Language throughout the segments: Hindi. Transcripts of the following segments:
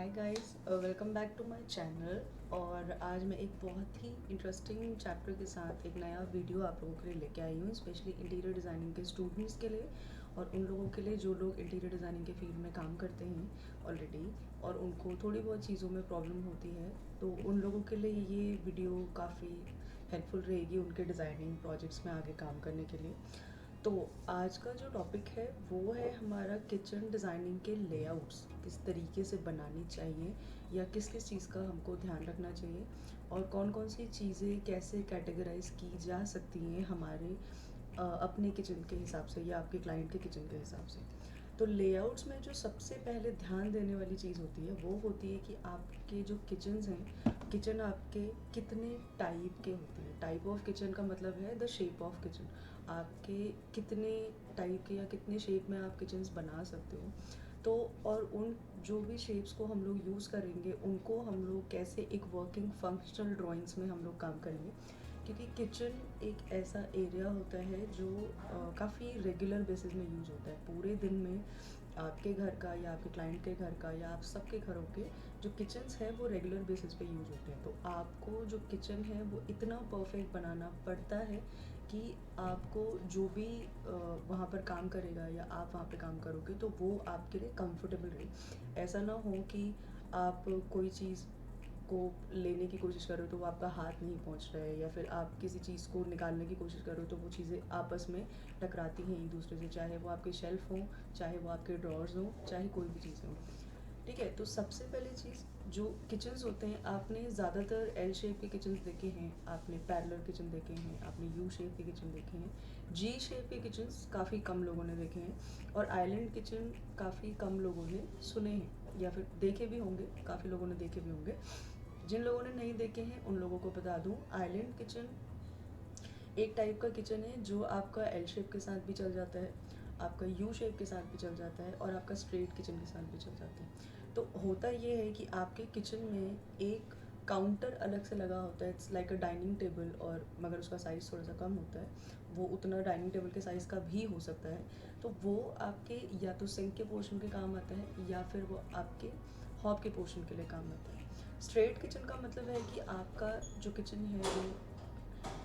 Hi guys, welcome back to my channel. और आज मैं एक बहुत ही इंटरेस्टिंग चैप्टर के साथ एक नया वीडियो आप लोगों के लिए लेके आई हूँ, स्पेशली इंटीरियर डिज़ाइनिंग के स्टूडेंट्स के लिए और उन लोगों के लिए जो लोग इंटीरियर डिज़ाइनिंग के फील्ड में काम करते हैं ऑलरेडी और उनको थोड़ी बहुत चीज़ों में प्रॉब्लम होती है। तो उन लोगों के लिए ये वीडियो काफ़ी हेल्पफुल रहेगी उनके डिज़ाइनिंग प्रोजेक्ट्स में आगे काम करने के लिए। तो आज का जो टॉपिक है वो है हमारा किचन डिज़ाइनिंग के लेआउट्स किस तरीके से बनानी चाहिए या किस किस चीज़ का हमको ध्यान रखना चाहिए और कौन कौन सी चीज़ें कैसे कैटेगराइज की जा सकती हैं हमारे अपने किचन के हिसाब से या आपके क्लाइंट के किचन के हिसाब से। तो लेआउट्स में जो सबसे पहले ध्यान देने वाली चीज़ होती है वो होती है कि आपके जो किचन्स हैं, किचन आपके कितने टाइप के होते हैं। टाइप ऑफ किचन का मतलब है द शेप ऑफ किचन। आपके कितने टाइप के या कितने शेप में आप किचन्स बना सकते हो। तो और उन जो भी शेप्स को हम लोग यूज़ करेंगे उनको हम लोग कैसे एक वर्किंग फंक्शनल ड्राइंग्स में हम लोग काम करेंगे, क्योंकि किचन एक ऐसा एरिया होता है जो काफ़ी रेगुलर बेसिस में यूज़ होता है पूरे दिन में। आपके घर का या आपके क्लाइंट के घर का या आप सबके घरों के जो किचन्स हैं वो रेगुलर बेसिस पे यूज़ होते हैं। तो आपको जो किचन है वो इतना परफेक्ट बनाना पड़ता है कि आपको जो भी वहाँ पर काम करेगा या आप वहाँ पे काम करोगे तो वो आपके लिए कंफर्टेबल रहे। ऐसा ना हो कि आप कोई चीज़ को लेने की कोशिश कर रहे हो तो वो आपका हाथ नहीं पहुंच रहा है, या फिर आप किसी चीज़ को निकालने की कोशिश कर रहे हो तो वो चीज़ें आपस में टकराती हैं एक दूसरे से, चाहे वो आपके शेल्फ हों, चाहे वो आपके ड्रॉर्स हों, चाहे कोई भी चीज़ हो। ठीक है, तो सबसे पहले चीज़ जो किचन्स होते हैं, आपने ज़्यादातर एल शेप के किचन्स देखे हैं, आपने पैरेलल किचन देखे हैं, आपने यू शेप के किचन देखे हैं, जी शेप के किचन्स काफ़ी कम लोगों ने देखे हैं और आइलैंड किचन काफ़ी कम लोगों ने सुने हैं या फिर देखे भी होंगे, काफ़ी लोगों ने देखे भी होंगे। जिन लोगों ने नहीं देखे हैं उन लोगों को बता दूं, आइलैंड किचन एक टाइप का किचन है जो आपका एल शेप के साथ भी चल जाता है, आपका यू शेप के साथ भी चल जाता है और आपका स्ट्रेट किचन के साथ भी चल जाता है। तो होता ये है कि आपके किचन में एक काउंटर अलग से लगा होता है, it's like a dining table, और मगर उसका साइज़ थोड़ा सा कम होता है, वो उतना डाइनिंग टेबल के साइज़ का भी हो सकता है। तो वो आपके या तो सिंक के पोर्शन के काम आता है या फिर वो आपके हॉब के पोर्शन के लिए काम आता है। स्ट्रेट किचन का मतलब है कि आपका जो किचन है वो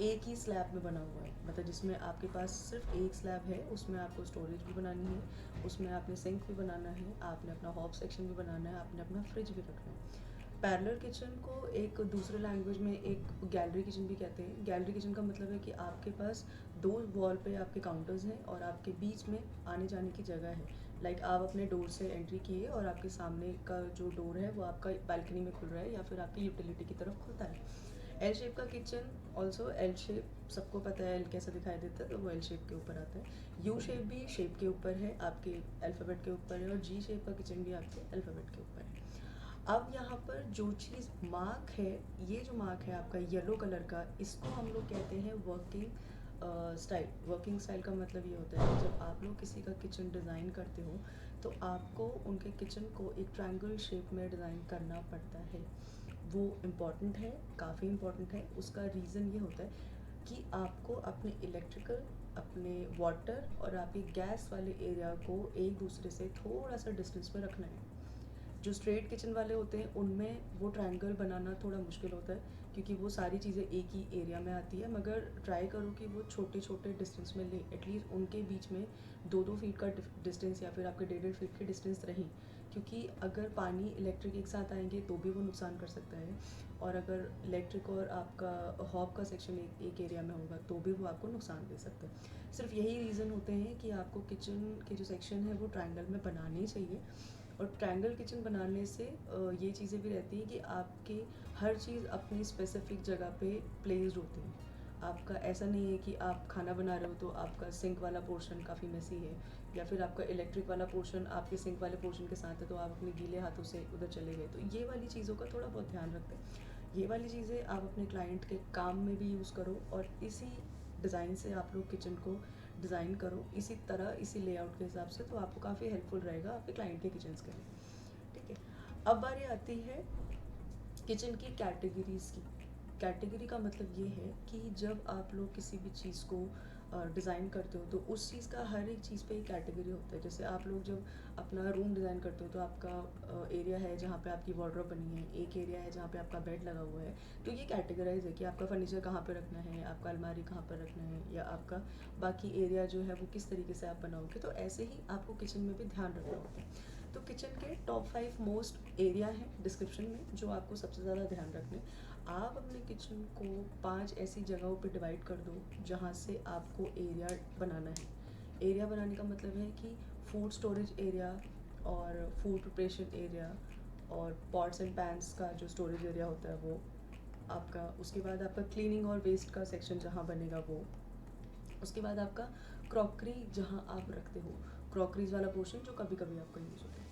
एक ही स्लैब में बना हुआ है, मतलब जिसमें आपके पास सिर्फ एक स्लैब है, उसमें आपको स्टोरेज भी बनानी है, उसमें आपने सिंक भी बनाना है, आपने अपना हॉब सेक्शन भी बनाना है, आपने अपना फ्रिज भी रखना है। पैरेलल किचन को एक दूसरे लैंग्वेज में एक गैलरी किचन भी कहते हैं। गैलरी किचन का मतलब है कि आपके पास दो वॉल पे आपके काउंटर्स हैं और आपके बीच में आने जाने की जगह है। लाइक आप अपने डोर से एंट्री किए और आपके सामने का जो डोर है वो आपका बालकनी में खुल रहा है या फिर आपकी यूटिलिटी की तरफ खुलता है। एल शेप का किचन ऑल्सो, एल शेप सबको पता है एल कैसा दिखाई देता है, तो वो एल शेप के ऊपर आता है। यू शेप भी शेप के ऊपर है, आपके अल्फ़ाबेट के ऊपर है, और जी शेप का किचन भी आपके अल्फ़ाबेट के ऊपर है। अब यहाँ पर जो चीज़ मार्क है, ये जो मार्क है आपका येलो कलर का, इसको हम लोग कहते हैं वर्किंग स्टाइल। वर्किंग स्टाइल का मतलब ये होता है कि जब आप लोग किसी का किचन डिज़ाइन करते हो तो आपको उनके किचन को एक ट्रायंगल शेप में डिज़ाइन करना पड़ता है। वो इम्पॉर्टेंट है, काफ़ी इम्पॉर्टेंट है। उसका रीज़न ये होता है कि आपको अपने इलेक्ट्रिकल, अपने वाटर और आपके गैस वाले एरिया को एक दूसरे से थोड़ा सा डिस्टेंस पे रखना है। जो स्ट्रेट किचन वाले होते हैं उनमें वो ट्रायंगल बनाना थोड़ा मुश्किल होता है, क्योंकि वो सारी चीज़ें एक ही एरिया में आती है, मगर ट्राई करो कि वो छोटे छोटे डिस्टेंस में ले, एटलीस्ट उनके बीच में 2-2 फीट का डिस्टेंस या फिर आपके 1.5-1.5 फीट के डिस्टेंस रहें, क्योंकि अगर पानी इलेक्ट्रिक एक साथ आएंगे तो भी वो नुकसान कर सकता है, और अगर इलेक्ट्रिक और आपका हॉब का सेक्शन एक एरिया में होगा तो भी वो आपको नुकसान दे सकता है। सिर्फ यही रीज़न होते हैं कि आपको किचन के जो सेक्शन है वो ट्रायंगल में बनाने चाहिए। और ट्रायंगल किचन बनाने से ये चीज़ें भी रहती हैं कि आपके हर चीज़ अपनी स्पेसिफिक जगह पे प्लेस्ड होती है। आपका ऐसा नहीं है कि आप खाना बना रहे हो तो आपका सिंक वाला पोर्शन काफ़ी मेसी है, या फिर आपका इलेक्ट्रिक वाला पोर्शन आपके सिंक वाले पोर्शन के साथ है तो आप अपने गीले हाथों से उधर चले गए। तो ये वाली चीज़ों का थोड़ा बहुत ध्यान रखते हैं। ये वाली चीज़ें आप अपने क्लाइंट के काम में भी यूज़ करो और इसी डिज़ाइन से आप लोग किचन को डिज़ाइन करो, इसी तरह इसी लेआउट के हिसाब से, तो आपको काफ़ी हेल्पफुल रहेगा आपके क्लाइंट के किचन्स के लिए। ठीक है, अब बारी आती है किचन की कैटेगरीज़ की। कैटेगरी का मतलब ये है कि जब आप लोग किसी भी चीज़ को डिज़ाइन करते हो तो उस चीज़ का हर एक चीज़ पे एक कैटेगरी होता है। जैसे आप लोग जब अपना रूम डिज़ाइन करते हो तो आपका एरिया है जहाँ पे आपकी वार्डरोब बनी है, एक एरिया है जहाँ पे आपका बेड लगा हुआ है। तो ये कैटेगराइज है कि आपका फर्नीचर कहाँ पे रखना है, आपका अलमारी कहाँ पर रखना है, या आपका बाकी एरिया जो है वो किस तरीके से आप बनाओगे। तो ऐसे ही आपको किचन में भी ध्यान रखना होता है। तो किचन के टॉप 5 मोस्ट एरिया हैं डिस्क्रिप्शन में जो आपको सबसे ज़्यादा ध्यान रखने। आप अपने किचन को 5 ऐसी जगहों पे डिवाइड कर दो जहाँ से आपको एरिया बनाना है। एरिया बनाने का मतलब है कि फूड स्टोरेज एरिया और फूड प्रिपरेशन एरिया और पॉट्स एंड पैन्स का जो स्टोरेज एरिया होता है वो आपका, उसके बाद आपका क्लीनिंग और वेस्ट का सेक्शन जहाँ बनेगा वो, उसके बाद आपका क्रॉकरी जहाँ आप रखते हो, क्रॉकरीज वाला पोर्शन जो कभी कभी आपका यूज़ होता है।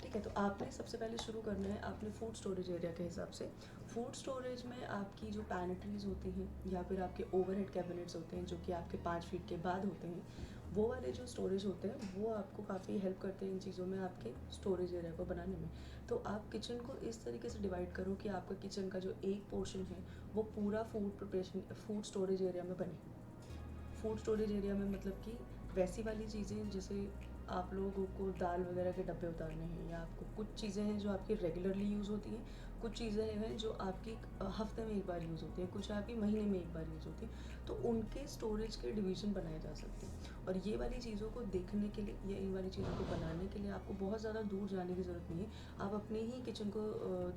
ठीक है, तो आपने सबसे पहले शुरू करना है आपने फूड स्टोरेज एरिया के हिसाब से। फूड स्टोरेज में आपकी जो पैनिट्रीज होती हैं या फिर आपके ओवरहेड कैबिनेट्स होते हैं जो कि आपके 5 फीट के बाद होते हैं, वो वाले जो स्टोरेज होते हैं वो आपको काफ़ी हेल्प करते हैं इन चीज़ों में आपके स्टोरेज एरिया को बनाने में। तो आप किचन को इस तरीके से डिवाइड करो कि आपका किचन का जो एक पोर्शन है वो पूरा food preparation food storage area में बने। फूड स्टोरेज एरिया में मतलब कि वैसी वाली चीज़ें जैसे आप लोगों को दाल वगैरह के डब्बे उतारने हैं, या आपको कुछ चीज़ें हैं जो आपकी रेगुलरली यूज़ होती हैं, कुछ चीज़ें हैं जो आपकी हफ्ते में एक बार यूज़ होती हैं, कुछ आपकी महीने में एक बार यूज़ होती हैं। तो उनके स्टोरेज के डिवीज़न बनाए जा सकते हैं। और ये वाली चीज़ों को देखने के लिए या इन वाली चीज़ों को बनाने के लिए आपको बहुत ज़्यादा दूर जाने की ज़रूरत नहीं है। आप अपने ही किचन को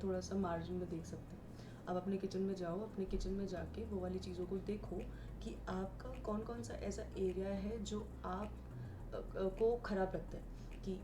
थोड़ा सा मार्जिन में देख सकते हैं। आप अपने किचन में जाओ, अपने किचन में जाके वो वाली चीज़ों को देखो कि आपका कौन कौन सा ऐसा एरिया है जो आप को ख़राब लगता है। कि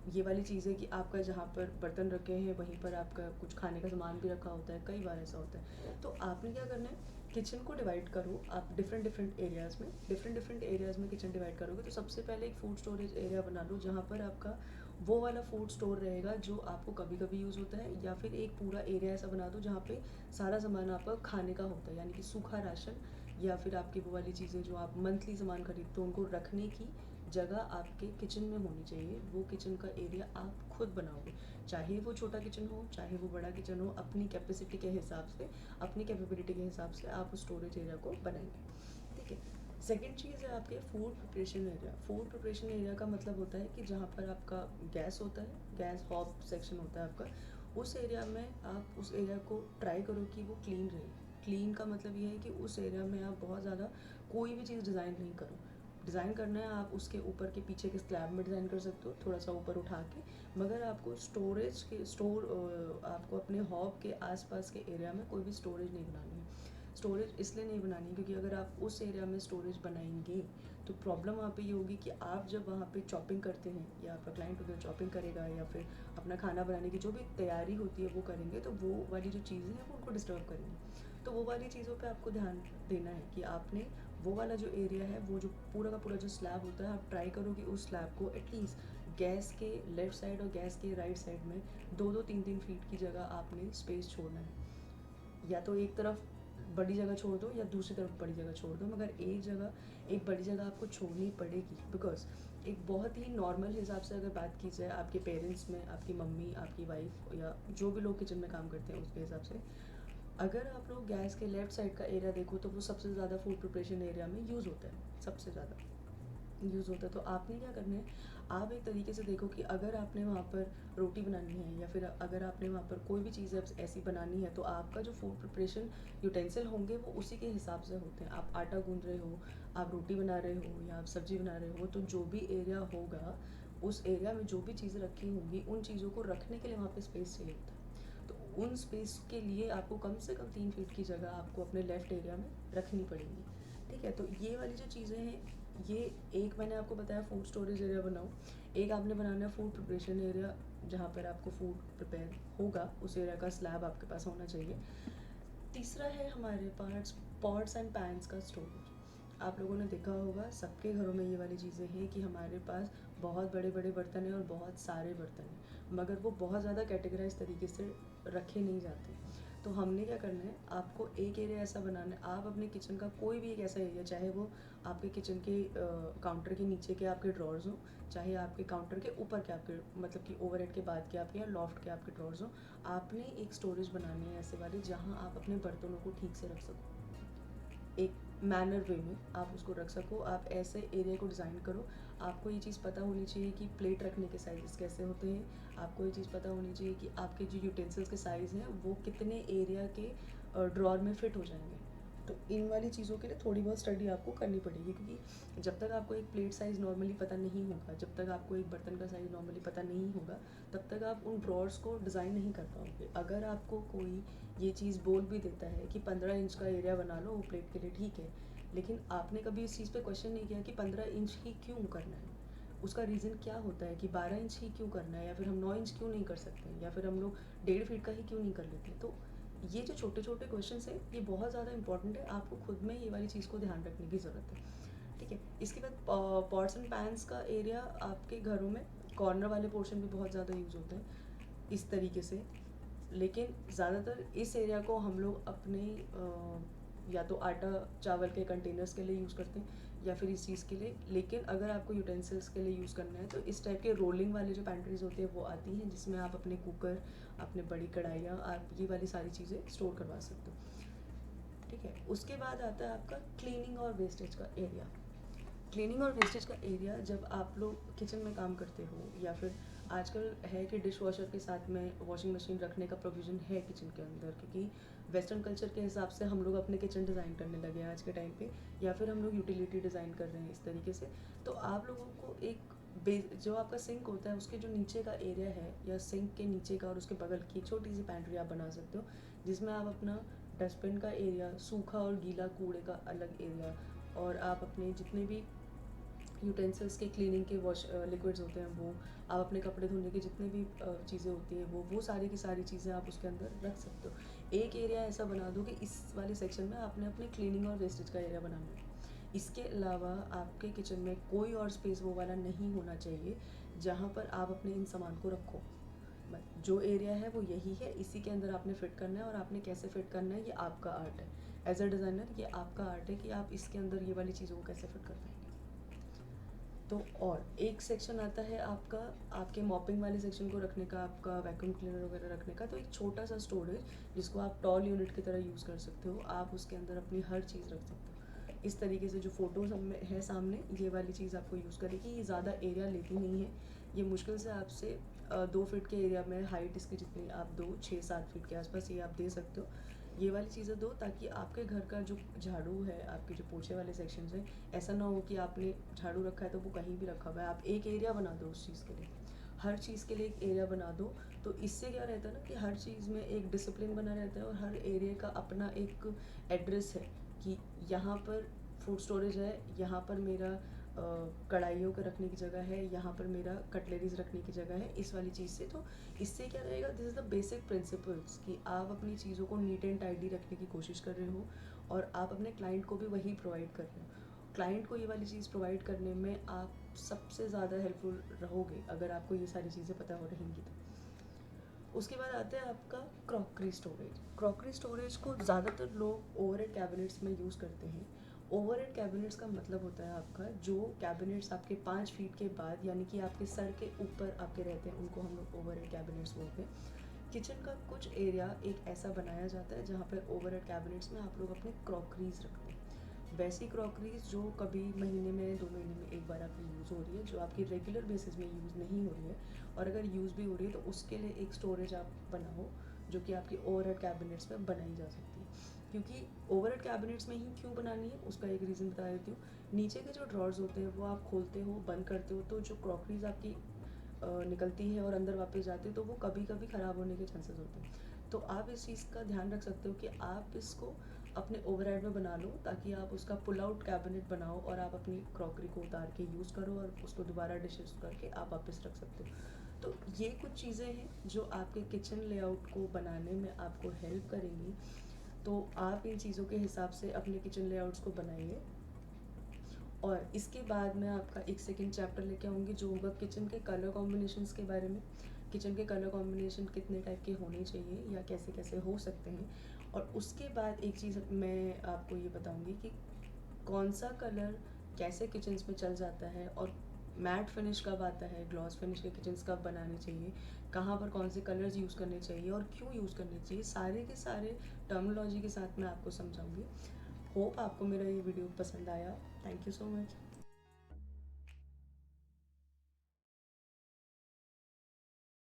ये वाली चीज़ है कि आपका जहाँ पर बर्तन रखे हैं वहीं पर आपका कुछ खाने का सामान भी रखा होता है, कई बार ऐसा होता है। तो आपने क्या करना है, किचन को डिवाइड करो आप डिफरेंट डिफरेंट एरियाज़ में, डिफरेंट डिफरेंट एरियाज़ में किचन डिवाइड करोगे तो सबसे पहले एक फूड स्टोरेज एरिया बना लो जहाँ पर आपका वो वाला फूड स्टोर रहेगा जो आपको कभी कभी यूज़ होता है, या फिर एक पूरा एरिया ऐसा बना दो जहाँ पे सारा सामान आपका खाने का होता है, यानी कि सूखा राशन या फिर आपकी वो वाली चीज़ें जो आप मंथली सामान खरीदते हो उनको रखने की जगह आपके किचन में होनी चाहिए। वो किचन का एरिया आप खुद बनाओगे, चाहे वो छोटा किचन हो चाहे वो बड़ा किचन हो, अपनी कैपेसिटी के हिसाब से, अपनी कैपेबिलिटी के हिसाब से आप उस स्टोरेज एरिया को बनाएंगे। ठीक है, सेकेंड चीज़ है आपके food preparation area. Food preparation area का मतलब होता है कि जहाँ पर आपका गैस होता है, गैस हॉब सेक्शन होता है आपका, उस एरिया में आप उस एरिया को ट्राई करो कि वो क्लीन रहे। क्लीन का मतलब ये है कि उस एरिया में आप बहुत ज़्यादा कोई भी चीज़ डिज़ाइन नहीं करो। डिज़ाइन करना है आप उसके ऊपर के पीछे के स्लैब में डिज़ाइन कर सकते हो, थोड़ा सा ऊपर उठा के, मगर आपको स्टोरेज के आपको अपने हॉब के आसपास के एरिया में कोई भी स्टोरेज नहीं बनानी है। स्टोरेज इसलिए नहीं बनानी क्योंकि अगर आप उस एरिया में स्टोरेज बनाएंगे तो प्रॉब्लम वहाँ पे ये होगी कि आप जब वहाँ पे चॉपिंग करते हैं या आपका क्लाइंट उधर चॉपिंग करेगा या फिर अपना खाना बनाने की जो भी तैयारी होती है वो करेंगे, तो वो वाली जो चीज़ें हैं वो उनको डिस्टर्ब करेंगी। तो वो वाली चीज़ों पे आपको ध्यान देना है कि आपने वो वाला जो एरिया है, वो जो पूरा का पूरा जो स्लैब होता है, आप ट्राई करो कि उस स्लैब को एटलीस्ट गैस के लेफ़्ट साइड और गैस के राइट साइड में 2-2 3-3 फीट की जगह आपने स्पेस छोड़ना है। या तो एक तरफ बड़ी जगह छोड़ दो या दूसरी तरफ बड़ी जगह छोड़ दो, मगर एक बड़ी जगह आपको छोड़नी पड़ेगी। बिकॉज एक बहुत ही नॉर्मल हिसाब से अगर बात की जाए आपके पेरेंट्स में, आपकी मम्मी, आपकी वाइफ या जो भी लोग किचन में काम करते हैं उसके हिसाब से, अगर आप लोग गैस के लेफ़्ट साइड का एरिया देखो तो वो सबसे ज़्यादा फूड प्रिपरेशन एरिया में यूज़ होता है, सबसे ज़्यादा यूज़ होता है। तो आपने क्या करना है, आप एक तरीके से देखो कि अगर आपने वहाँ पर रोटी बनानी है या फिर अगर आपने वहाँ पर कोई भी चीज़ ऐसी बनानी है तो आपका जो फूड प्रिपरेशन यूटेंसिल होंगे वो उसी के हिसाब से होते हैं। आप आटा गूंद रहे हो, आप रोटी बना रहे हो या आप सब्ज़ी बना रहे हो, तो जो भी एरिया होगा उस एरिया में जो भी चीज़ें रखी होंगी उन चीज़ों को रखने के लिए वहाँ पर स्पेस चाहिए होता है। तो उन स्पेस के लिए आपको कम से कम 3 फीट की जगह आपको अपने लेफ़्ट एरिया में रखनी पड़ेगी। ठीक है, तो ये वाली जो चीज़ें हैं, ये एक मैंने आपको बताया फूड स्टोरेज एरिया बनाओ, एक आपने बनाना है फूड प्रिपरेशन एरिया जहाँ पर आपको फूड प्रिपेयर होगा, उस एरिया का स्लैब आपके पास होना चाहिए। तीसरा है हमारे पास पॉट्स एंड पैन्स का स्टोरेज। आप लोगों ने देखा होगा सबके घरों में ये वाली चीज़ें हैं कि हमारे पास बहुत बड़े बड़े बर्तन हैं और बहुत सारे बर्तन हैं, मगर वो बहुत ज़्यादा कैटेगराइज तरीके से रखे नहीं जाते। तो हमने क्या करना है, आपको एक एरिया ऐसा बनाना है, आप अपने किचन का कोई भी एक ऐसा एरिया, चाहे वो आपके किचन के काउंटर के नीचे के आपके ड्रॉर्स हों, चाहे आपके काउंटर के ऊपर के आपके मतलब कि ओवरहेड के बाद के आपके या लॉफ्ट के आपके ड्रॉर्स हों, आपने एक स्टोरेज बनानी है ऐसे वाले जहाँ आप अपने बर्तनों को ठीक से रख सको। एक मैनर वे में आप उसको रख सको, आप ऐसे एरिया को डिज़ाइन करो। आपको ये चीज़ पता होनी चाहिए कि प्लेट रखने के साइज़ कैसे होते हैं, आपको ये चीज़ पता होनी चाहिए कि आपके जो यूटेंसिल्स के साइज़ हैं वो कितने एरिया के ड्रॉर में फिट हो जाएंगे। तो इन वाली चीज़ों के लिए थोड़ी बहुत स्टडी आपको करनी पड़ेगी, क्योंकि जब तक आपको एक प्लेट साइज़ नॉर्मली पता नहीं होगा, जब तक आपको एक बर्तन का साइज़ नॉर्मली पता नहीं होगा, तब तक आप उन ड्रॉर्स को डिज़ाइन नहीं कर पाओगे। अगर आपको कोई ये चीज़ बोल भी देता है कि 15 इंच का एरिया बना लो वो प्लेट के लिए, ठीक है, लेकिन आपने कभी इस चीज़ पे क्वेश्चन नहीं किया कि 15 इंच ही क्यों करना है, उसका रीज़न क्या होता है कि 12 इंच ही क्यों करना है, या फिर हम 9 इंच क्यों नहीं कर सकते, या फिर हम लोग 1.5 फीट का ही क्यों नहीं कर लेते। तो ये जो छोटे छोटे क्वेश्चन हैं ये बहुत ज़्यादा इंपॉर्टेंट है, आपको खुद में ये वाली चीज़ को ध्यान रखने की ज़रूरत है, ठीक है। इसके बाद पॉट्स एंड पैन्स का एरिया आपके घरों में कॉर्नर वाले पोर्शन भी बहुत ज़्यादा यूज़ होते हैं इस तरीके से, लेकिन ज़्यादातर इस एरिया को हम लोग अपने या तो आटा चावल के कंटेनर्स के लिए यूज़ करते हैं या फिर इस चीज़ के लिए। लेकिन अगर आपको यूटेंसिल्स के लिए यूज़ करना है तो इस टाइप के रोलिंग वाले जो पैंट्रीज होती है वो आती हैं, जिसमें आप अपने कुकर, अपने बड़ी कढ़ाइयाँ, आप ये वाली सारी चीज़ें स्टोर करवा सकते हो, ठीक है। उसके बाद आता है आपका क्लीनिंग और वेस्टेज का एरिया। क्लीनिंग और वेस्टेज का एरिया, जब आप लोग किचन में काम करते हो, या फिर आजकल है कि डिश वॉशर के साथ में वॉशिंग मशीन रखने का प्रोविज़न है किचन के अंदर, क्योंकि वेस्टर्न कल्चर के हिसाब से हम लोग अपने किचन डिज़ाइन करने लगे हैं आज के टाइम पे, या फिर हम लोग यूटिलिटी डिज़ाइन कर रहे हैं इस तरीके से। तो आप लोगों को एक जो आपका सिंक होता है उसके जो नीचे का एरिया है, या सिंक के नीचे का और उसके बगल की छोटी सी पैंट्री आप बना सकते हो, जिसमें आप अपना डस्टबिन का एरिया, सूखा और गीला कूड़े का अलग एरिया, और आप अपने जितने भी यूटेंसिल्स के क्लीनिंग के वॉश लिक्विड्स होते हैं वो, आप अपने कपड़े धोने की जितनी भी चीज़ें होती हैं वो सारी की सारी चीज़ें आप उसके अंदर रख सकते हो। एक एरिया ऐसा बना दो कि इस वाले सेक्शन में आपने अपने क्लीनिंग और वेस्टेज का एरिया बनाना है। इसके अलावा आपके किचन में कोई और स्पेस वो वाला नहीं होना चाहिए जहाँ पर आप अपने इन सामान को रखो। जो एरिया है वो यही है, इसी के अंदर आपने फिट करना है, और आपने कैसे फिट करना है ये आपका आर्ट है। एज अ डिज़ाइनर ये आपका आर्ट है कि आप इसके अंदर ये वाली चीज़ों को कैसे फिट कर पाएंगे। तो और एक सेक्शन आता है आपका, आपके मॉपिंग वाले सेक्शन को रखने का, आपका वैक्यूम क्लीनर वगैरह रखने का। तो एक छोटा सा स्टोरेज जिसको आप टॉल यूनिट की तरह यूज़ कर सकते हो, आप उसके अंदर अपनी हर चीज़ रख सकते हो। इस तरीके से जो फ़ोटोज़ में है सामने, ये वाली चीज़ आपको यूज़ करेगी। ये ज़्यादा एरिया लेती नहीं है, ये मुश्किल से आपसे 2 फीट के एरिया में, हाइट इसकी जितनी आप दो 6-7 फीट के आसपास ये आप दे सकते हो। ये वाली चीज़ें दो ताकि आपके घर का जो झाड़ू है, आपके जो पोछे वाले सेक्शन हैं, ऐसा ना हो कि आपने झाड़ू रखा है तो वो कहीं भी रखा हुआ है। आप एक एरिया बना दो उस चीज़ के लिए, हर चीज़ के लिए एक एरिया बना दो। तो इससे क्या रहता है ना कि हर चीज़ में एक डिसिप्लिन बना रहता है, और हर एरिया का अपना एक एड्रेस है कि यहाँ पर फूड स्टोरेज है, यहाँ पर मेरा कढ़ाइयों के रखने की जगह है, यहाँ पर मेरा कटलरीज रखने की जगह है, इस वाली चीज़ से। तो इससे क्या रहेगा, this is the basic principles कि आप अपनी चीज़ों को नीट एंड टाइडी रखने की कोशिश कर रहे हो, और आप अपने क्लाइंट को भी वही प्रोवाइड कर रहे हो। क्लाइंट को ये वाली चीज़ प्रोवाइड करने में आप सबसे ज़्यादा हेल्पफुल रहोगे अगर आपको ये सारी चीज़ें पता हो रहेंगी तो। उसके बाद आता है आपका क्रॉकरी स्टोरेज। क्रॉकरी स्टोरेज को ज़्यादातर लोग ओवरहेड कैबिनेट्स में यूज़ करते हैं। ओवरहेड कैबिनेट्स का मतलब होता है आपका, जो कैबिनेट्स आपके 5 फीट के बाद, यानी कि आपके सर के ऊपर आपके रहते हैं, उनको हम लोग ओवरहेड कैबिनेट्स बोलते हैं। किचन का कुछ एरिया एक ऐसा बनाया जाता है जहाँ पर ओवरहेड कैबिनेट्स में आप लोग अपने क्रॉकरीज रखते हैं। वैसी क्रॉकरीज जो कभी महीने में, 2 महीने में एक बार आपकी यूज़ हो रही है, जो आपकी रेगुलर बेसिस में यूज़ नहीं हो रही है, और अगर यूज़ भी हो रही है तो उसके लिए एक स्टोरेज आप बनाओ जो कि आपकी ओवरहेड कैबिनेट्स में बनाई जा सकती है। क्योंकि ओवरहेड कैबिनेट्स में ही क्यों बनानी है उसका एक रीज़न बता देती हूँ। नीचे के जो ड्रॉर्स होते हैं वो आप खोलते हो, बंद करते हो, तो जो क्रॉकरीज आपकी निकलती है और अंदर वापस जाती है, तो वो कभी कभी ख़राब होने के चांसेस होते हैं। तो आप इस चीज़ का ध्यान रख सकते हो कि आप इसको अपने ओवरहेड में बना लो, ताकि आप उसका पुल आउट कैबिनेट बनाओ और आप अपनी क्रॉकरी को उतार के यूज़ करो, और उसको दोबारा डिशेस करके आप वापस रख सकते हो। तो ये कुछ चीज़ें हैं जो आपके किचन लेआउट को बनाने में आपको हेल्प करेंगी। तो आप इन चीज़ों के हिसाब से अपने किचन लेआउट्स को बनाइए। और इसके बाद मैं आपका एक सेकेंड चैप्टर लेके आऊँगी जो होगा किचन के कलर कॉम्बिनेशंस के बारे में। किचन के कलर कॉम्बिनेशन कितने टाइप के होने चाहिए या कैसे कैसे हो सकते हैं। और उसके बाद एक चीज़ मैं आपको ये बताऊँगी कि कौन सा कलर कैसे किचन्स में चल जाता है, और मैट फिनिश कब आता है, ग्लॉस फिनिश के किचन्स कब बनाने चाहिए, कहाँ पर कौन से कलर्स यूज़ करने चाहिए और क्यों यूज़ करने चाहिए, सारे के सारे टर्मिनोलॉजी के साथ मैं आपको समझाऊंगी। होप आपको मेरा ये वीडियो पसंद आया। Thank you so much.